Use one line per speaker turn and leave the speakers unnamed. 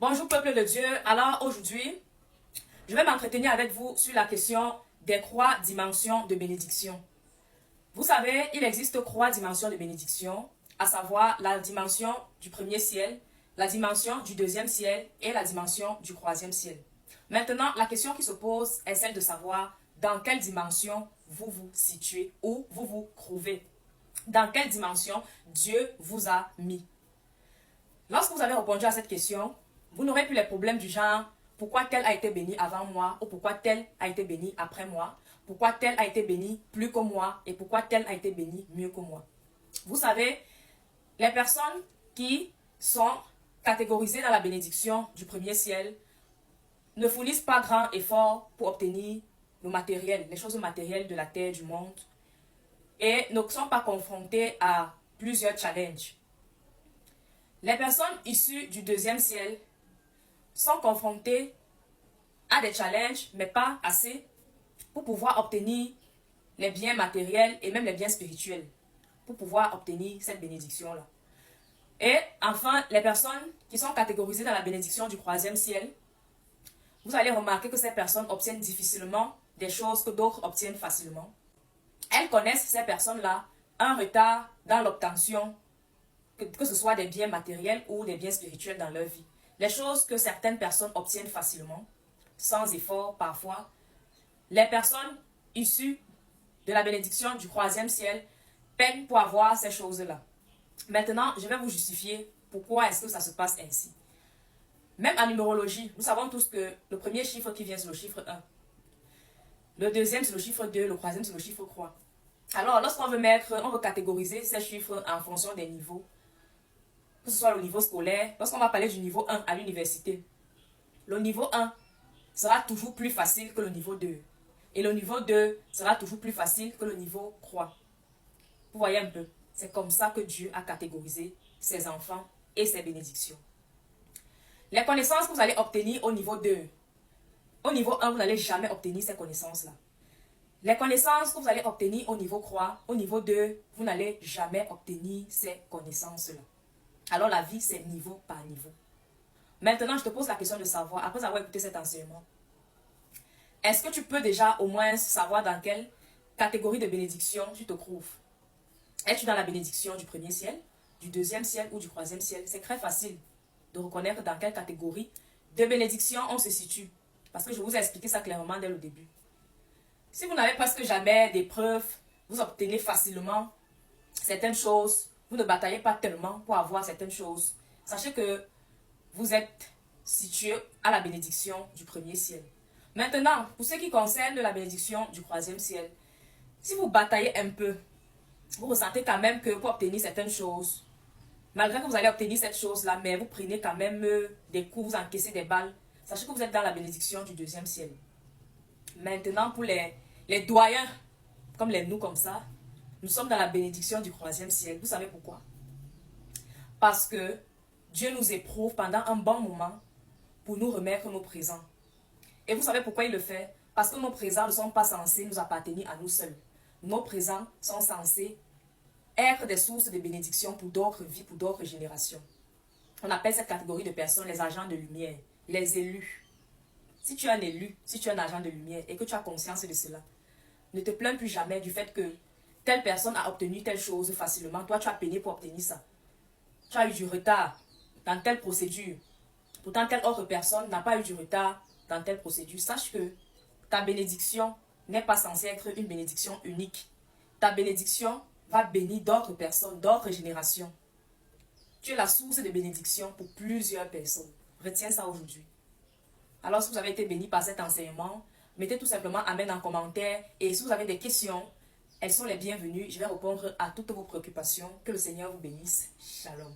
Bonjour peuple de Dieu, alors aujourd'hui, je vais m'entretenir avec vous sur la question des trois dimensions de bénédiction. Vous savez, il existe trois dimensions de bénédiction, à savoir la dimension du premier ciel, la dimension du deuxième ciel et la dimension du troisième ciel. Maintenant, la question qui se pose est celle de savoir dans quelle dimension vous vous situez ou vous vous trouvez. Dans quelle dimension Dieu vous a mis. Lorsque vous avez répondu à cette question, vous n'aurez plus les problèmes du genre pourquoi tel a été béni avant moi ou pourquoi tel a été béni après moi, pourquoi tel a été béni plus que moi et pourquoi tel a été béni mieux que moi. Vous savez, les personnes qui sont catégorisées dans la bénédiction du premier ciel ne fournissent pas grand effort pour obtenir le matériel, les choses matérielles de la terre, du monde, et ne sont pas confrontées à plusieurs challenges. Les personnes issues du deuxième ciel sont confrontées à des challenges, mais pas assez pour pouvoir obtenir les biens matériels et même les biens spirituels, pour pouvoir obtenir cette bénédiction-là. Et enfin, les personnes qui sont catégorisées dans la bénédiction du troisième ciel, vous allez remarquer que ces personnes obtiennent difficilement des choses que d'autres obtiennent facilement. Elles connaissent, ces personnes-là, un retard dans l'obtention, que ce soit des biens matériels ou des biens spirituels dans leur vie. Les choses que certaines personnes obtiennent facilement, sans effort parfois, les personnes issues de la bénédiction du troisième ciel peinent pour avoir ces choses-là. Maintenant, je vais vous justifier pourquoi est-ce que ça se passe ainsi. Même en numérologie, nous savons tous que le premier chiffre qui vient, c'est le chiffre 1. Le deuxième, c'est le chiffre 2. Le troisième, c'est le chiffre 3. Alors, lorsqu'on veut catégoriser ces chiffres en fonction des niveaux, que ce soit le niveau scolaire, lorsqu'on va parler du niveau 1 à l'université, le niveau 1 sera toujours plus facile que le niveau 2. Et le niveau 2 sera toujours plus facile que le niveau 3. Vous voyez un peu, c'est comme ça que Dieu a catégorisé ses enfants et ses bénédictions. Les connaissances que vous allez obtenir au niveau 2, au niveau 1, vous n'allez jamais obtenir ces connaissances-là. Les connaissances que vous allez obtenir au niveau 3, au niveau 2, vous n'allez jamais obtenir ces connaissances-là. Alors la vie, c'est niveau par niveau. Maintenant, je te pose la question de savoir, après avoir écouté cet enseignement, est-ce que tu peux déjà au moins savoir dans quelle catégorie de bénédiction tu te trouves? Es-tu dans la bénédiction du premier ciel, du deuxième ciel ou du troisième ciel? C'est très facile de reconnaître dans quelle catégorie de bénédiction on se situe. Parce que je vous ai expliqué ça clairement dès le début. Si vous n'avez presque jamais d'épreuves, vous obtenez facilement certaines choses. Vous ne bataillez pas tellement pour avoir certaines choses. Sachez que vous êtes situé à la bénédiction du premier ciel. Maintenant, pour ce qui concerne la bénédiction du troisième ciel, si vous bataillez un peu, vous ressentez quand même que pour obtenir certaines choses, malgré que vous allez obtenir cette chose-là, mais vous prenez quand même des coups, vous encaissez des balles, sachez que vous êtes dans la bénédiction du deuxième ciel. Maintenant, pour les doyens, comme les nous comme ça, nous sommes dans la bénédiction du troisième ciel. Vous savez pourquoi? Parce que Dieu nous éprouve pendant un bon moment pour nous remettre nos présents. Et vous savez pourquoi il le fait? Parce que nos présents ne sont pas censés nous appartenir à nous seuls. Nos présents sont censés être des sources de bénédiction pour d'autres vies, pour d'autres générations. On appelle cette catégorie de personnes les agents de lumière, les élus. Si tu es un élu, si tu es un agent de lumière et que tu as conscience de cela, ne te plains plus jamais du fait que telle personne a obtenu telle chose facilement. Toi, tu as peiné pour obtenir ça. Tu as eu du retard dans telle procédure. Pourtant, telle autre personne n'a pas eu du retard dans telle procédure. Sache que ta bénédiction n'est pas censée être une bénédiction unique. Ta bénédiction va bénir d'autres personnes, d'autres générations. Tu es la source de bénédiction pour plusieurs personnes. Retiens ça aujourd'hui. Alors, si vous avez été béni par cet enseignement, mettez tout simplement Amen en commentaire. Et si vous avez des questions, elles sont les bienvenues. Je vais répondre à toutes vos préoccupations. Que le Seigneur vous bénisse. Shalom.